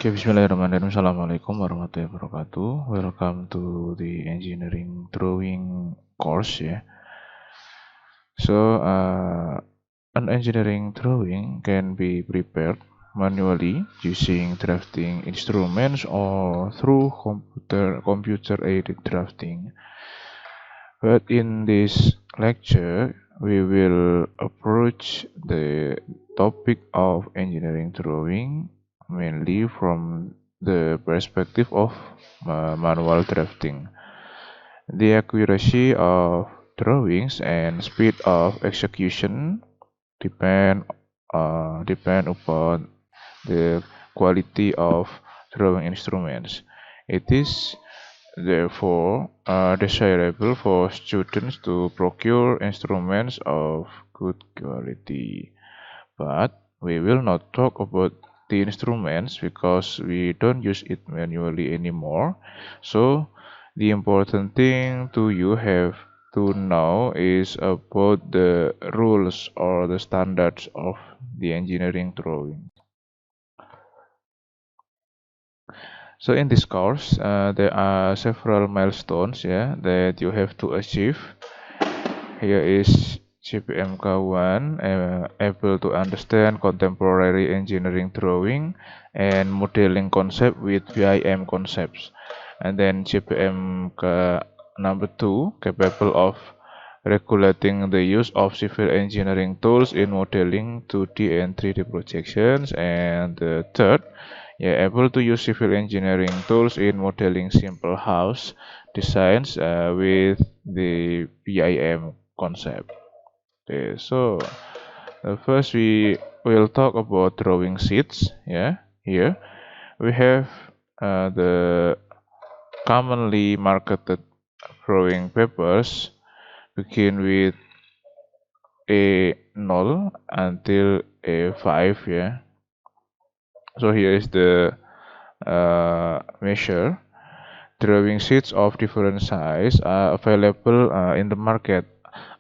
Oke, bismillahirrahmanirrahim. Assalamualaikum warahmatullahi wabarakatuh. Welcome to the engineering drawing course ya. So, an engineering drawing can be prepared manually using drafting instruments or through computer-aided drafting. But in this lecture, we will approach the topic of engineering drawing mainly from the perspective of manual drafting. The accuracy of drawings and speed of execution depend upon the quality of drawing instruments. It is therefore desirable for students to procure instruments of good quality. But we will not talk about the instruments because we don't use it manually anymore. So the important thing you have to know is about the rules or the standards of the engineering drawing. So in this course, there are several milestones that you have to achieve. Here is CPMK1, able to understand contemporary engineering drawing and modeling concept with BIM concepts. And then CPMK number 2, capable of regulating the use of civil engineering tools in modeling 2D and 3D projections. And the third, able to use civil engineering tools in modeling simple house designs with the BIM concept. Okay, so first we will talk about drawing sheets. Here we have the commonly marketed drawing papers begin with A0 until A5. So here is the measure. Drawing sheets of different size are available in the market.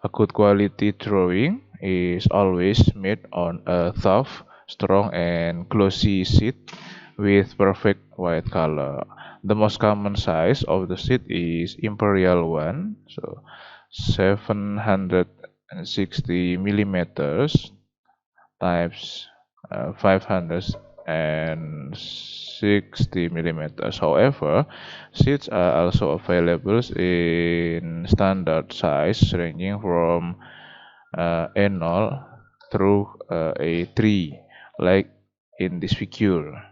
A good quality drawing is always made on a tough, strong, and glossy sheet with perfect white color. The most common size of the sheet is Imperial 1, so 760 millimeters times 560 millimeters. However, sheets are also available in standard size ranging from A0 through A3, like in this figure.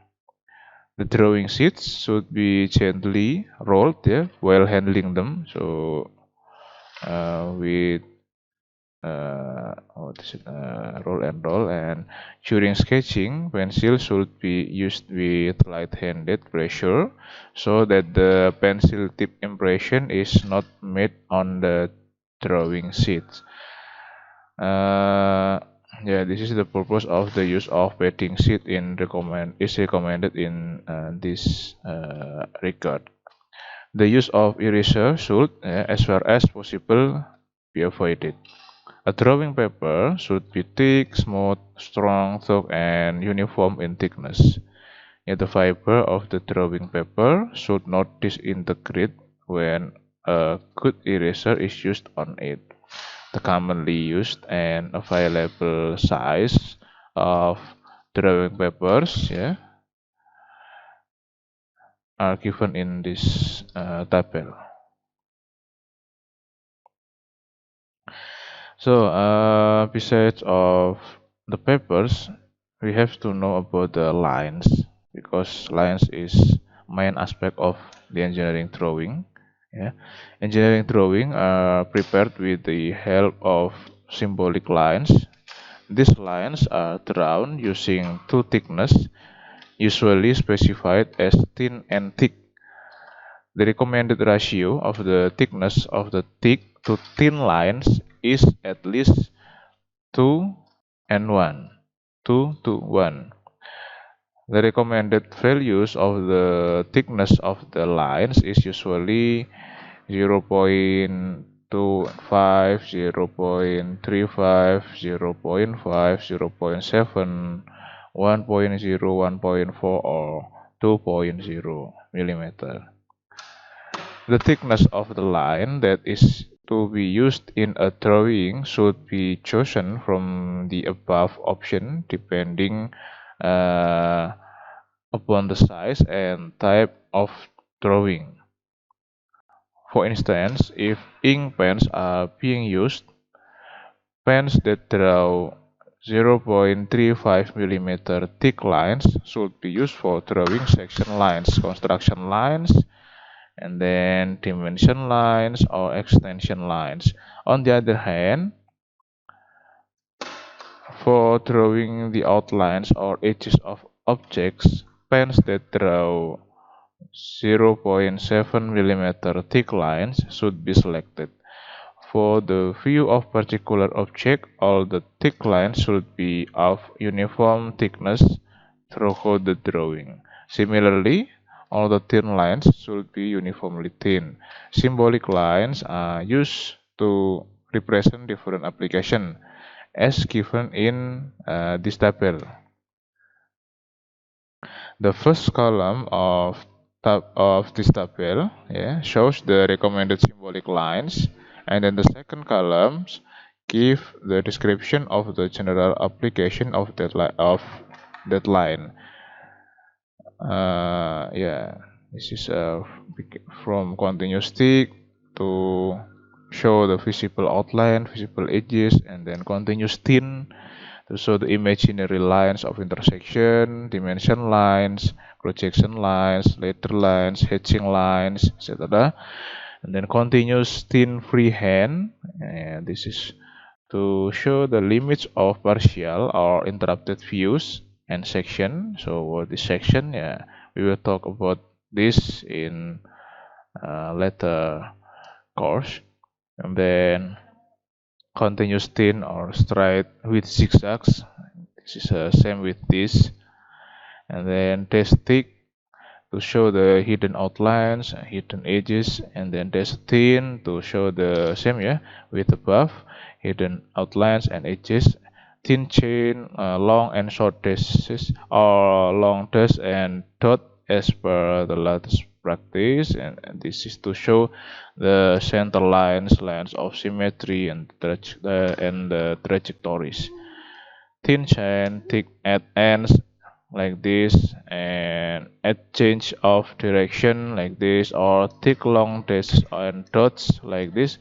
The drawing sheets should be gently rolled while handling them. So with roll and roll, and during sketching, pencil should be used with light-handed pressure so that the pencil tip impression is not made on the drawing sheets. This is the purpose of the use of padding sheet is recommended in this regard. The use of eraser should, as far as possible, be avoided. A drawing paper should be thick, smooth, strong, thick, and uniform in thickness. Yet the fiber of the drawing paper should not disintegrate when a good eraser is used on it. The commonly used and available size of drawing papers are given in this table. So, besides of the papers, we have to know about the lines, because lines is main aspect of the engineering drawing. Engineering drawing are prepared with the help of symbolic lines. These lines are drawn using two thickness, usually specified as thin and thick. The recommended ratio of the thickness of the thick to thin lines is at least 2 and 1. 2 to 1. The recommended values of the thickness of the lines is usually 0.25, 0.35, 0.5, 0.7, 1.0, 1.4, or 2.0 millimeter. The thickness of the line that is to be used in a drawing should be chosen from the above option depending uh, upon the size and type of drawing. For instance, if ink pens are being used, pens that draw 0.35 millimeter thick lines should be used for drawing section lines, construction lines, and then dimension lines or extension lines. On the other hand, for drawing the outlines or edges of objects, pens that draw 0.7 millimeter thick lines should be selected. For the view of particular object, all the thick lines should be of uniform thickness throughout the drawing. Similarly, all the thin lines should be uniformly thin. Symbolic lines are used to represent different applications, as given in this table. The first column of this table shows the recommended symbolic lines, and then the second column give the description of the general application of that line. This is from continuous stick to show the visible outline, visible edges, and then continuous thin to show the imaginary lines of intersection, dimension lines, projection lines, ladder lines, hatching lines, etc. And then continuous thin freehand, and this is to show the limits of partial or interrupted views and section. So what is section? We will talk about this in later course. And then continuous thin or straight with zigzags. This is same with this. And then dash thick to show the hidden outlines, hidden edges, and then dash thin to show the same with above, hidden outlines and edges. Thin chain, long and short dashes, or long dash and dot as per the latest practice, and this is to show the center lines, lines of symmetry, and the trajectories. Thin chain, thick at ends like this, and at change of direction like this, or thick long dashes and dots like this.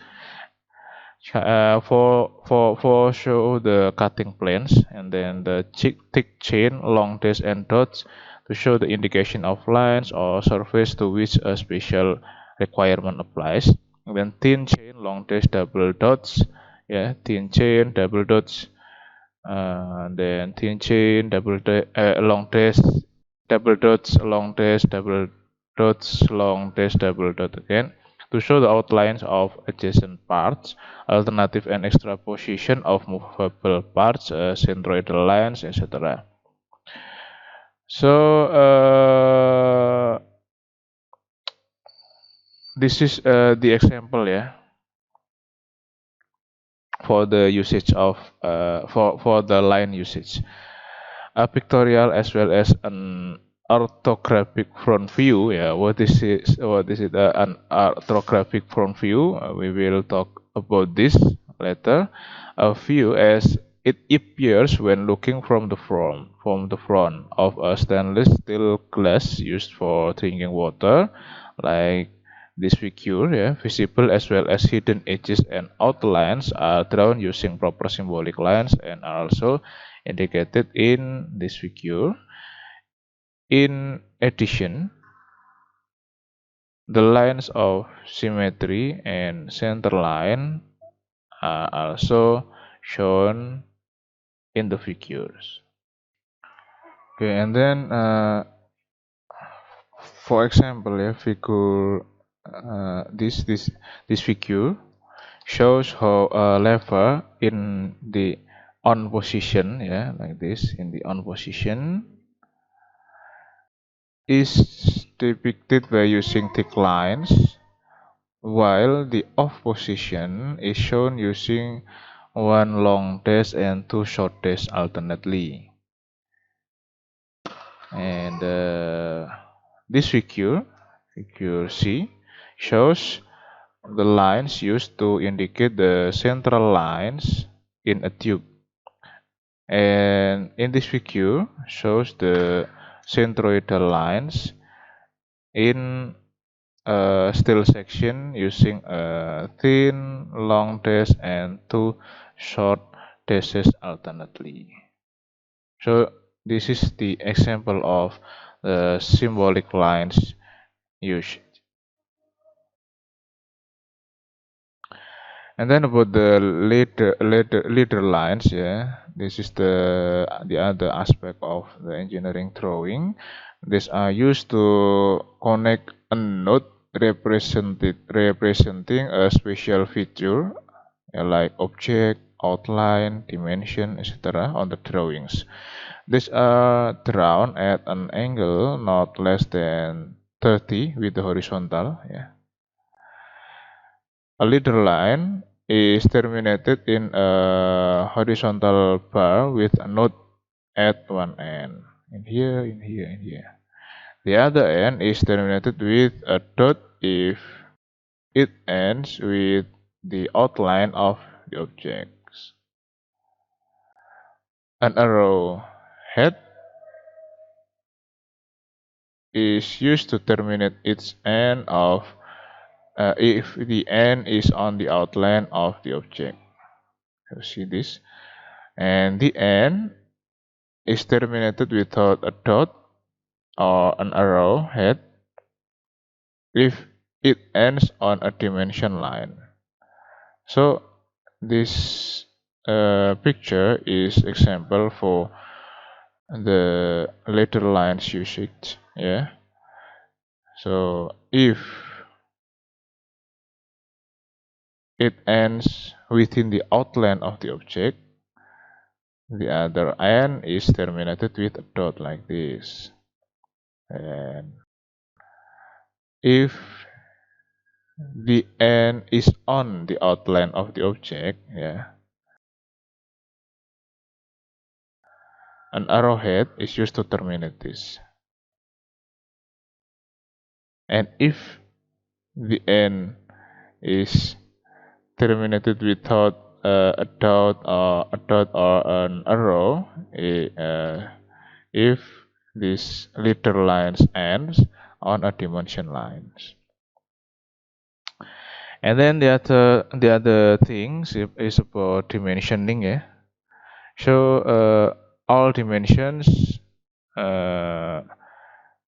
For show the cutting planes, and then the thick chain, long dash and dots to show the indication of lines or surface to which a special requirement applies. And then thin chain, long dash, double dots, thin chain, double dots, then thin chain, long dash, double dots, long dash, double dots, long dash, double dot again, to show the outlines of adjacent parts, alternative and extra position of movable parts, centroidal lines, etc. So this is the example for the usage of for the line usage. A pictorial as well as an orthographic front view. What is it? An orthographic front view? We will talk about this later. A view as it appears when looking from the front of a stainless steel glass used for drinking water, like this figure. Visible as well as hidden edges and outlines are drawn using proper symbolic lines and are also indicated in this figure. In addition, the lines of symmetry and center line are also shown in the figures. Okay, and then for example, figure this figure shows how a lever in the on position, like this, in the on position, is depicted by using thick lines, while the off position is shown using one long dash and two short dash alternately. And This figure C, shows the lines used to indicate the central lines in a tube. And in this figure shows the centroidal lines in a steel section using a thin long dash and two short dashes alternately. So this is the example of the symbolic lines used. And then about the later lines, yeah, this is the other aspect of the engineering drawing. These are used to connect a node representing a special feature, like object, outline, dimension, etc. on the drawings. These are drawn at an angle not less than 30 with the horizontal. Yeah. A leader line is terminated in a horizontal bar with a node at one end. In here, in here, in here. The other end is terminated with a dot if it ends with the outline of the objects. An arrow head is used to terminate its end of if the end is on the outline of the object. You see this? And the end is terminated without a dot or an arrow head if it ends on a dimension line. So this picture is example for the later lines usage. Yeah. So if it ends within the outline of the object, the other end is terminated with a dot like this. And if the end is on the outline of the object, yeah, an arrowhead is used to terminate this. And if the end is terminated without a dot or an arrow, if this letter lines ends on a dimension lines. And then the other things is about dimensioning, yeah. So all dimensions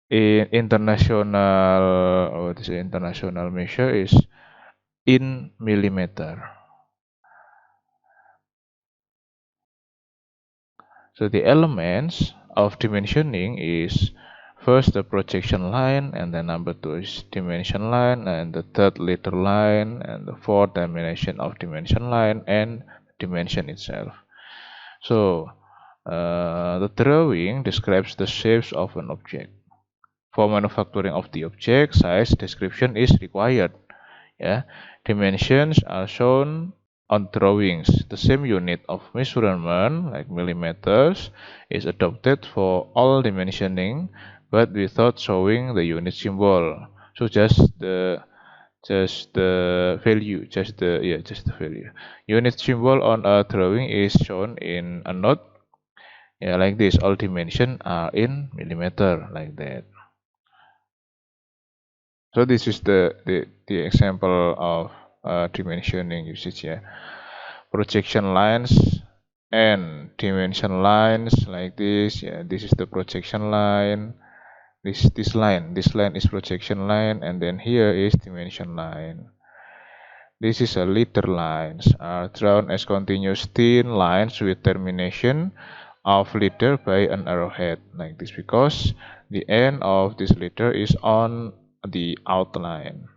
in international measure is in millimeter. So the elements of dimensioning is first the projection line, and then number 2 is dimension line, and the third letter line, and the fourth dimension of dimension line, and dimension itself. So the drawing describes the shapes of an object. For manufacturing of the object, size description is required. Yeah, dimensions are shown on drawings. The same unit of measurement, like millimeters, is adopted for all dimensioning, but without showing the unit symbol. So just the value, just the value. Unit symbol on a drawing is shown in a note. Yeah, like this. All dimensions are in millimeter, like that. So this is the example of dimensioning usage, yeah. Projection lines and dimension lines like this, yeah. This is the projection line. This line is projection line, and then here is dimension line. This is a leader lines are drawn as continuous thin lines with termination of leader by an arrowhead like this, because the end of this leader is on the outline.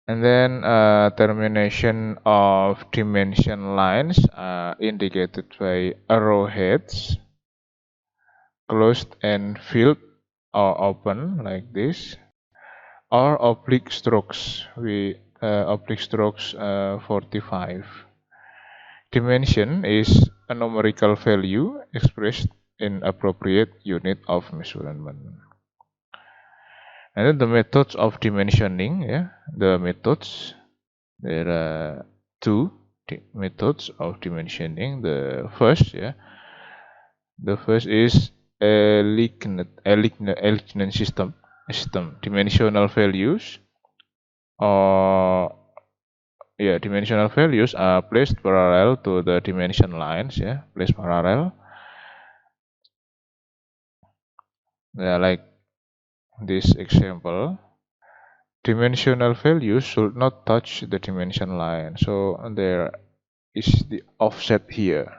And then termination of dimension lines are indicated by arrowheads, closed and filled or open like this, or oblique strokes. Oblique strokes 45. Dimension is a numerical value expressed inappropriate unit of measurement. And then the methods of dimensioning, the methods, there are two methods of dimensioning. The first is Elignant system. Dimensional values dimensional values are placed parallel to the dimension lines, placed parallel. Like this example, dimensional values should not touch the dimension line, so there is the offset here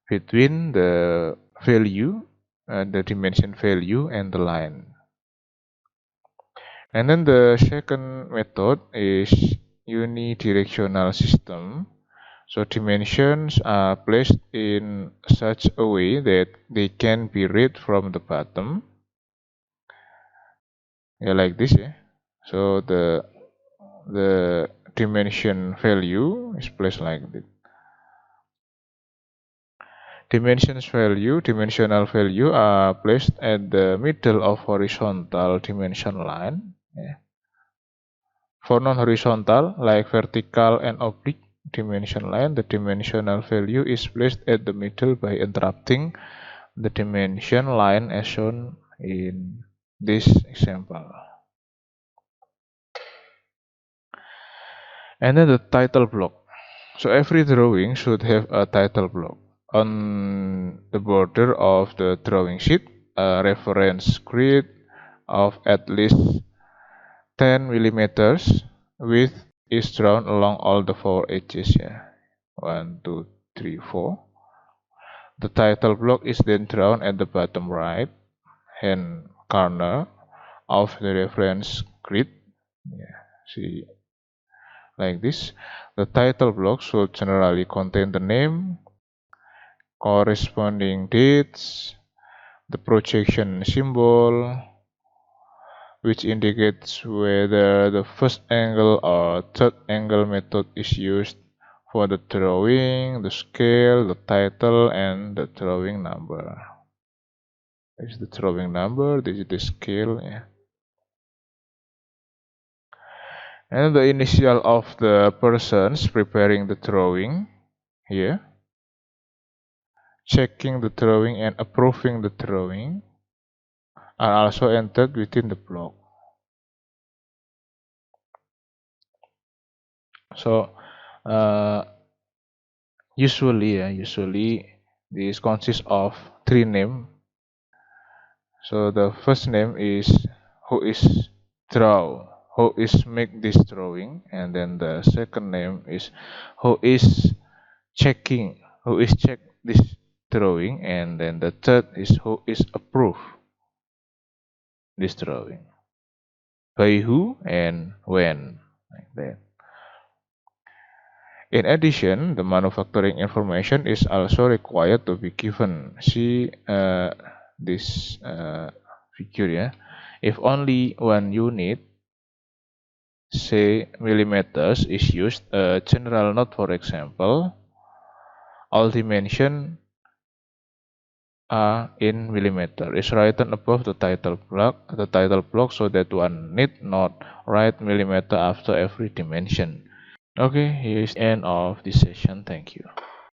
between the value, the dimension value and the line. And then the second method is unidirectional system. So dimensions are placed in such a way that they can be read from the bottom. Like this, So the dimension value is placed like this. Dimensional value are placed at the middle of horizontal dimension line. For non-horizontal, like vertical and oblique dimension line, the dimensional value is placed at the middle by interrupting the dimension line as shown in this example. And then the title block. So every drawing should have a title block. On the border of the drawing sheet, a reference grid of at least 10 millimeters width is drawn along all the 4 edges. 1, 2, 3, 4. The title block is then drawn at the bottom right hand corner of the reference grid. See, like this. The title block should generally contain the name, corresponding dates, the projection symbol, which indicates whether the first angle or third angle method is used for the drawing, the scale, the title, and the drawing number. This is the drawing number, this is the scale. And the initial of the persons preparing the drawing here, checking the drawing and approving the drawing are also entered within the block. So usually this consists of 3 names. So the first name is who is make this drawing, and then the second name is who is check this drawing, and then the third is who is approve this drawing, by who and when, like that. In addition, the manufacturing information is also required to be given. See this figure, If only one unit, say millimeters, is used, a general note, for example, all dimensions are in millimeter is written above the title block, so that one need not write millimeter after every dimension. Okay, here is the end of this session. Thank you.